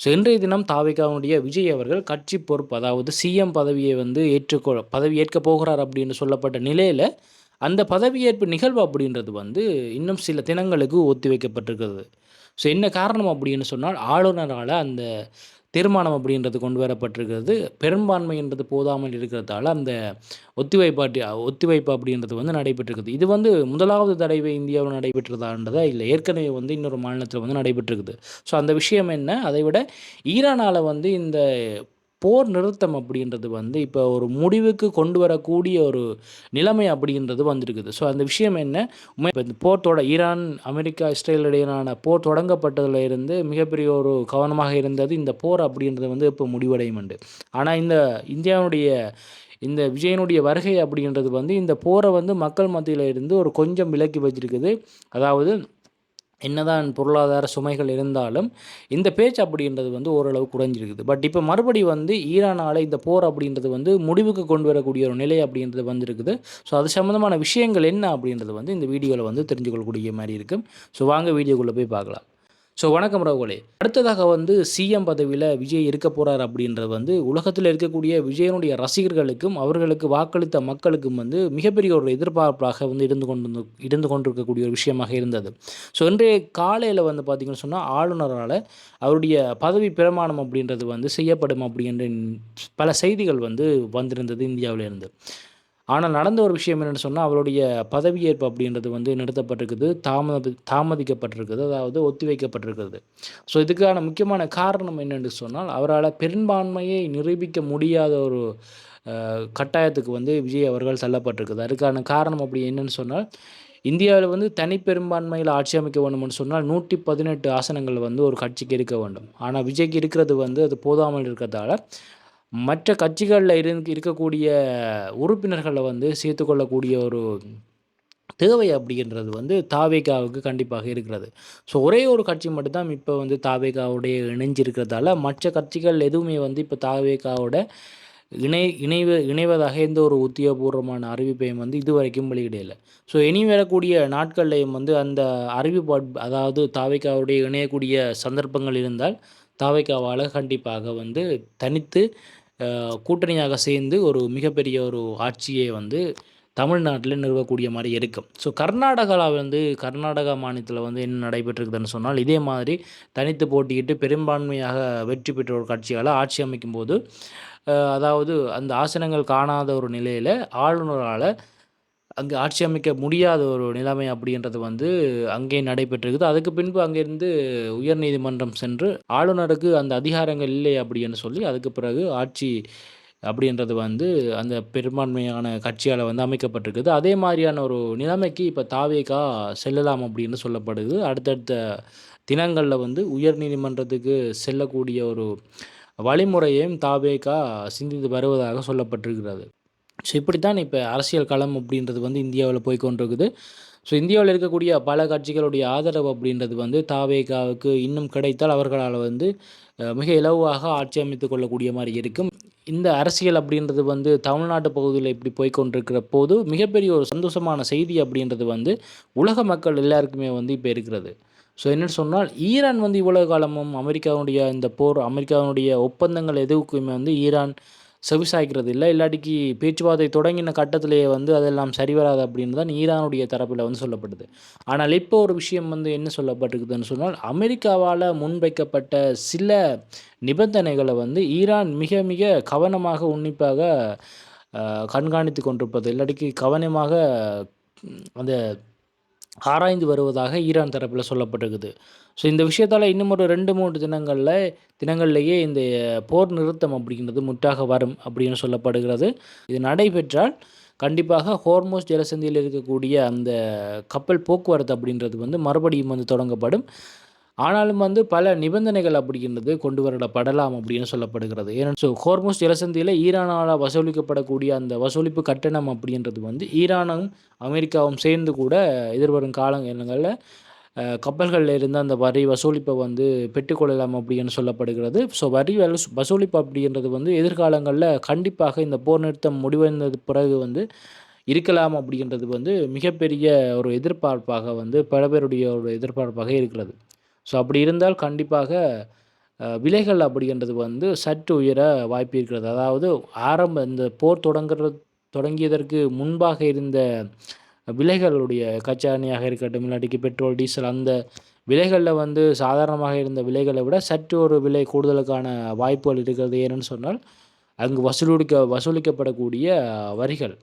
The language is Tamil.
ஸோ இன்றைய தினம் தாவேகாவுடைய விஜய் அவர்கள் கட்சி பொறுப்பு, அதாவது சிஎம் பதவியை வந்து பதவி ஏற்கப் போகிறார் அப்படின்னு சொல்லப்பட்ட நிலையில், அந்த பதவியேற்பு நிகழ்வு அப்படின்றது வந்து இன்னும் சில தினங்களுக்கு ஒத்திவைக்கப்பட்டிருக்கிறது. ஸோ என்ன காரணம் அப்படின்னு சொன்னால், ஆளுநரால் அந்த தீர்மானம் அப்படின்றது கொண்டு வரப்பட்டிருக்கிறது. பெரும்பான்மைன்றது போதாமல் இருக்கிறதால அந்த ஒத்திவைப்பு அப்படின்றது வந்து நடைபெற்றிருக்குது. இது வந்து முதலாவது தடவை இந்தியாவில் நடைபெற்றதான்றதா இல்லை, ஏற்கனவே வந்து இன்னொரு மாநிலத்தில் வந்து நடைபெற்றிருக்குது. ஸோ அந்த விஷயம் என்ன, அதை விட ஈரானால் வந்து இந்த போர் நிறுத்தம் அப்படின்றது வந்து இப்போ ஒரு முடிவுக்கு கொண்டு வரக்கூடிய ஒரு நிலைமை அப்படின்றது வந்திருக்குது. ஸோ அந்த விஷயம் என்ன, இப்போ இந்த ஈரான், அமெரிக்கா, இஸ்ரேல் இடையிலான போர் தொடங்கப்பட்டதில் இருந்து மிகப்பெரிய ஒரு கவனமாக இருந்தது இந்த போர் அப்படின்றது வந்து இப்போ முடிவடையும் உண்டு. ஆனால் இந்த இந்தியாவுடைய இந்த விஜயனுடைய வருகை அப்படின்றது வந்து இந்த போரை வந்து மக்கள் மத்தியில் இருந்து ஒரு கொஞ்சம் விலக்கி வச்சிருக்குது. அதாவது என்னதான் பொருளாதார சுமைகள் இருந்தாலும் இந்த பேச்சு அப்படின்றது வந்து ஓரளவு குறைஞ்சிருக்குது. பட் இப்போ மறுபடி வந்து ஈரானால் இந்த போர் அப்படின்றது வந்து முடிவுக்கு கொண்டு வரக்கூடிய ஒரு நிலை அப்படின்றது வந்திருக்குது. ஸோ அது சம்மந்தமான விஷயங்கள் என்ன அப்படின்றது வந்து இந்த வீடியோவில் வந்து தெரிஞ்சு கொள்ளக்கூடிய மாதிரி இருக்குது. ஸோ வாங்க வீடியோக்குள்ளே போய் பார்க்கலாம். ஸோ வணக்கம் ரகுலே. அடுத்ததாக வந்து சிஎம் பதவியில் விஜய் இருக்க போகிறார் அப்படின்றது வந்து உலகத்தில் இருக்கக்கூடிய விஜயனுடைய ரசிகர்களுக்கும் அவர்களுக்கு வாக்களித்த மக்களுக்கும் வந்து மிகப்பெரிய ஒரு எதிர்பார்ப்பாக வந்து இருந்து கொண்டிருக்கக்கூடிய ஒரு விஷயமாக இருந்தது. ஸோ இன்றைய காலையில் வந்து பார்த்திங்கன்னு சொன்னால், ஆளுநரால் அவருடைய பதவி பிரமாணம் அப்படின்றது வந்து செய்யப்படும் அப்படின்ற பல செய்திகள் வந்து வந்திருந்தது இந்தியாவிலிருந்து. ஆனால் நடந்த ஒரு விஷயம் என்னென்னு சொன்னால், அவருடைய பதவியேற்பு அப்படின்றது வந்து நிறுத்தப்பட்டிருக்குது, தாமதிக்கப்பட்டிருக்குது, அதாவது ஒத்திவைக்கப்பட்டிருக்கிறது. ஸோ இதுக்கான முக்கியமான காரணம் என்னென்று சொன்னால், அவரால் பெரும்பான்மையை நிரூபிக்க முடியாத ஒரு கட்டாயத்துக்கு வந்து விஜய் அவர்கள் தள்ளப்பட்டிருக்குது. அதுக்கான காரணம் அப்படி என்னென்னு சொன்னால், இந்தியாவில் வந்து தனிப்பெரும்பான்மையில் ஆட்சி அமைக்க வேண்டும்னு சொன்னால் 118 ஆசனங்கள் வந்து ஒரு கட்சிக்கு இருக்க வேண்டும். ஆனால் விஜய்க்கு இருக்கிறது வந்து அது போதாமல் இருக்கிறதால மற்ற கட்சிகளில் இருக்கக்கூடிய உறுப்பினர்களை வந்து சேர்த்துக்கொள்ளக்கூடிய ஒரு தேவை அப்படின்றது வந்து தாவேகாவுக்கு கண்டிப்பாக இருக்கிறது. ஸோ ஒரே ஒரு கட்சி மட்டும்தான் இப்போ வந்து தாவேகாவுடைய இணைஞ்சிருக்கிறதால மற்ற கட்சிகள் எதுவுமே வந்து இப்போ தாவேகாவோட இணைவதாக எந்த ஒரு உத்தியோகபூர்வமான அறிவிப்பையும் வந்து இதுவரைக்கும் வெளியிடலை. ஸோ இனி வரக்கூடிய நாட்கள்லையும் வந்து அந்த அறிவிப்பு, அதாவது தாவேகாவுடைய இணையக்கூடிய சந்தர்ப்பங்கள் இருந்தால் தாவேகாவால் கண்டிப்பாக வந்து தனித்து கூட்டணியாக சேர்ந்து ஒரு மிகப்பெரிய ஒரு ஆட்சியை வந்து தமிழ்நாட்டில் நிறுவக்கூடிய மாதிரி இருக்கும். ஸோ கர்நாடகா மாநிலத்தில் வந்து என்ன நடைபெற்றிருக்குதுன்னு சொன்னால், இதே மாதிரி தனித்து போட்டியிட்டு பெரும்பான்மையாக வெற்றி பெற்ற ஒரு கட்சியால் ஆட்சி அமைக்கும்போது, அதாவது அந்த ஆசனங்கள் காணாத ஒரு நிலையில் ஆளுநரால் அங்கே ஆட்சி அமைக்க முடியாத ஒரு நிலைமை அப்படின்றது வந்து அங்கே நடைபெற்றிருக்குது. அதுக்கு பின்பு அங்கேருந்து உயர்நீதிமன்றம் சென்று ஆளுநருக்கு அந்த அதிகாரங்கள் இல்லை அப்படின்னு சொல்லி அதுக்கு பிறகு ஆட்சி அப்படின்றது வந்து அந்த பெரும்பான்மையான கட்சியால் வந்து அமைக்கப்பட்டிருக்குது. அதே மாதிரியான ஒரு நிலைமைக்கு இப்போ தாவேகா செல்லலாம் அப்படின்னு சொல்லப்படுது. அடுத்தடுத்த தினங்களில் வந்து உயர்நீதிமன்றத்துக்கு செல்லக்கூடிய ஒரு வழிமுறையையும் தாவேகா சிந்தித்து வருவதாக சொல்லப்பட்டிருக்கிறது. ஸோ இப்படித்தான் இப்போ அரசியல் களம் அப்படின்றது வந்து இந்தியாவில் போய்கொண்டிருக்குது. ஸோ இந்தியாவில் இருக்கக்கூடிய பல கட்சிகளுடைய ஆதரவு அப்படின்றது வந்து தாவேகாவுக்கு இன்னும் கிடைத்தால் அவர்களால் வந்து மிக இலவாக ஆட்சி அமைத்து கொள்ளக்கூடிய மாதிரி இருக்கும். இந்த அரசியல் அப்படின்றது வந்து தமிழ்நாட்டு பகுதியில் இப்படி போய்கொண்டிருக்கிற போது மிகப்பெரிய ஒரு சந்தோஷமான செய்தி அப்படின்றது வந்து உலக மக்கள் எல்லாருக்குமே வந்து இப்போ இருக்கிறது. ஸோ என்னென்னு சொன்னால், ஈரான் வந்து இவ்வளவு காலமும் அமெரிக்காவுடைய இந்த போர், அமெரிக்காவுடைய ஒப்பந்தங்கள் எதுவுக்குமே வந்து ஈரான் செவிசாய்க்கிறது இல்லை. இல்லாட்டிக்கு பேச்சுவார்த்தை தொடங்கின கட்டத்திலேயே வந்து அதெல்லாம் சரிவராது அப்படின்னு தான் ஈரானுடைய தரப்பில் வந்து சொல்லப்படுது. ஆனால் இப்போ ஒரு விஷயம் வந்து என்ன சொல்லப்பட்டிருக்குதுன்னு சொன்னால், அமெரிக்காவால் முன்வைக்கப்பட்ட சில நிபந்தனைகளை வந்து ஈரான் மிக மிக கவனமாக உன்னிப்பாக கண்காணித்து கொண்டிருப்பது, இல்லாட்டிக்கு கவனமாக அந்த ஆராய்ந்து வருவதாக ஈரான் தரப்பில் சொல்லப்பட்டிருக்குது. ஸோ இந்த விஷயத்தால் இன்னும் ஒரு 2-3 தினங்கள்லேயே இந்த போர் நிறுத்தம் அப்படிங்கிறது முற்றாக வரும் அப்படின்னு சொல்லப்படுகிறது. இது நடைபெற்றால் கண்டிப்பாக ஹோர்மோஸ் ஜலசந்தியில் இருக்கக்கூடிய அந்த கப்பல் போக்குவரத்து அப்படின்றது வந்து மறுபடியும் வந்து தொடங்கப்படும். ஆனாலும் வந்து பல நிபந்தனைகள் அப்படிங்கிறது கொண்டு வரப்படலாம் அப்படின்னு சொல்லப்படுகிறது. ஏன்னா ஹோர்முஸ் ஜலசந்தியில் ஈரானால் வசூலிக்கப்படக்கூடிய அந்த வசூலிப்பு கட்டணம் அப்படின்றது வந்து ஈரானும் அமெரிக்காவும் சேர்ந்து கூட எதிர்வரும் காலங்களில் கப்பல்களில் இருந்து அந்த வரி வசூலிப்பை வந்து பெற்றுக்கொள்ளலாம் அப்படின்னு சொல்லப்படுகிறது. ஸோ வரி வசூலிப்பு அப்படின்றது வந்து எதிர்காலங்களில் கண்டிப்பாக இந்த போர் நிறுத்தம் முடிவடைந்தது பிறகு வந்து இருக்கலாம் அப்படின்றது வந்து மிகப்பெரிய ஒரு எதிர்பார்ப்பாக வந்து பல பேருடைய ஒரு எதிர்பார்ப்பாக இருக்கிறது. ஸோ அப்படி இருந்தால் கண்டிப்பாக விலைகள் அப்படின்றது வந்து சற்று உயர வாய்ப்பு இருக்கிறது. அதாவது இந்த போர் தொடங்கியதற்கு முன்பாக இருந்த விலைகளுடைய கச்சா எண்ணெயாக இருக்கட்டும், இல்லாட்டிக்கு பெட்ரோல், டீசல் அந்த விலைகளில் வந்து சாதாரணமாக இருந்த விலைகளை விட சற்று ஒரு விலை கூடுதலுக்கான வாய்ப்புகள் இருக்கிறது. ஏன்னு சொன்னால், அங்கு வசூலிக்கப்படக்கூடிய வரிகள்.